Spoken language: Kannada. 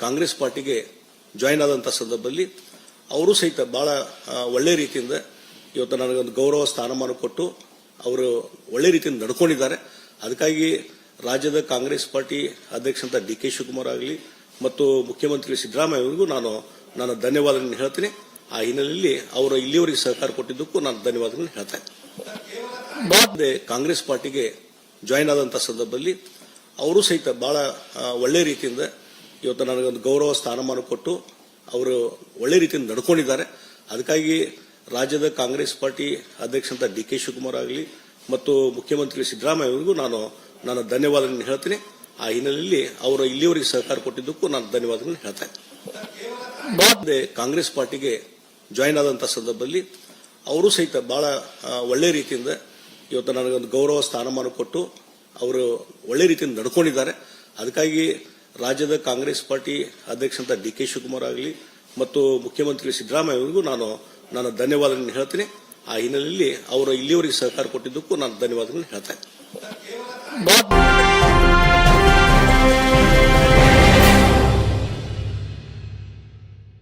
ಕಾಂಗ್ರೆಸ್ ಪಾರ್ಟಿಗೆ ಜಾಯಿನ್ ಆದಂತ ಸಂದರ್ಭದಲ್ಲಿ ಅವರು ಸಹಿತ ಬಹಳ ಒಳ್ಳೆ ರೀತಿಯಿಂದ ಇವತ್ತು ನನಗೊಂದು ಗೌರವ ಸ್ಥಾನಮಾನ ಕೊಟ್ಟು ಅವರು ಒಳ್ಳೆ ರೀತಿಯಿಂದ ನಡ್ಕೊಂಡಿದ್ದಾರೆ. ಅದಕ್ಕಾಗಿ ರಾಜ್ಯದ ಕಾಂಗ್ರೆಸ್ ಪಾರ್ಟಿ ಅಧ್ಯಕ್ಷ ಡಿ ಕೆ ಶಿವಕುಮಾರ್ ಆಗಲಿ ಮತ್ತು ಮುಖ್ಯಮಂತ್ರಿ ಸಿದ್ದರಾಮಯ್ಯ ಅವರಿಗೂ ನಾನು ಧನ್ಯವಾದಗಳನ್ನು ಹೇಳ್ತೀನಿ. ಆ ಹಿನ್ನೆಲೆಯಲ್ಲಿ ಅವರು ಇಲ್ಲಿಯವರೆಗೆ ಸಹಕಾರ ಕೊಟ್ಟಿದ್ದಕ್ಕೂ ನಾನು ಧನ್ಯವಾದಗಳನ್ನು ಹೇಳ್ತಾ ಇದ್ದೀನಿ. ಕಾಂಗ್ರೆಸ್ ಪಾರ್ಟಿಗೆ ಜಾಯಿನ್ ಆದಂತ ಸಂದರ್ಭದಲ್ಲಿ ಅವರು ಸಹಿತ ಬಹಳ ಒಳ್ಳೆ ರೀತಿಯಿಂದ ಇವತ್ತು ನನಗೊಂದು ಗೌರವ ಸ್ಥಾನಮಾನ ಕೊಟ್ಟು ಅವರು ಒಳ್ಳೆ ರೀತಿಯಿಂದ ನಡ್ಕೊಂಡಿದ್ದಾರೆ. ಅದಕ್ಕಾಗಿ ರಾಜ್ಯದ ಕಾಂಗ್ರೆಸ್ ಪಾರ್ಟಿ ಅಧ್ಯಕ್ಷ ಡಿ ಕೆ ಶಿವಕುಮಾರ್ ಆಗಲಿ ಮತ್ತು ಮುಖ್ಯಮಂತ್ರಿ ಸಿದ್ದರಾಮಯ್ಯ ಅವರಿಗೂ ನಾನು ಧನ್ಯವಾದಗಳನ್ನು ಹೇಳ್ತೀನಿ. ಆ ಹಿನ್ನೆಲೆಯಲ್ಲಿ ಅವರು ಇಲ್ಲಿಯವರೆಗೆ ಸಹಕಾರ ಕೊಟ್ಟಿದ್ದಕ್ಕೂ ನಾನು ಧನ್ಯವಾದಗಳನ್ನು ಹೇಳ್ತಾ ಇದ್ದೀನಿ. ಕಾಂಗ್ರೆಸ್ ಪಾರ್ಟಿಗೆ ಜಾಯಿನ್ ಆದಂತ ಸಂದರ್ಭದಲ್ಲಿ ಅವರು ಸಹಿತ ಬಹಳ ಒಳ್ಳೆ ರೀತಿಯಿಂದ ಇವತ್ತು ನನಗೊಂದು ಗೌರವ ಸ್ಥಾನಮಾನ ಕೊಟ್ಟು ಅವರು ಒಳ್ಳೆ ರೀತಿಯಿಂದ ನಡ್ಕೊಂಡಿದ್ದಾರೆ. ಅದಕ್ಕಾಗಿ ರಾಜ್ಯದ ಕಾಂಗ್ರೆಸ್ ಪಾರ್ಟಿ ಅಧ್ಯಕ್ಷ ಡಿ ಕೆ ಶಿವಕುಮಾರ್ ಆಗಲಿ ಮತ್ತು ಮುಖ್ಯಮಂತ್ರಿ ಸಿದ್ದರಾಮಯ್ಯ ಅವರಿಗೂ ನಾನು ಧನ್ಯವಾದಗಳನ್ನು ಹೇಳ್ತೀನಿ. ಆ ಹಿನ್ನೆಲೆಯಲ್ಲಿ ಅವರು ಇಲ್ಲಿಯವರೆಗೆ ಸಹಕಾರ ಕೊಟ್ಟಿದ್ದಕ್ಕೂ ನಾನು ಧನ್ಯವಾದಗಳನ್ನು ಹೇಳ್ತಾ ಇದ್ದೀನಿ.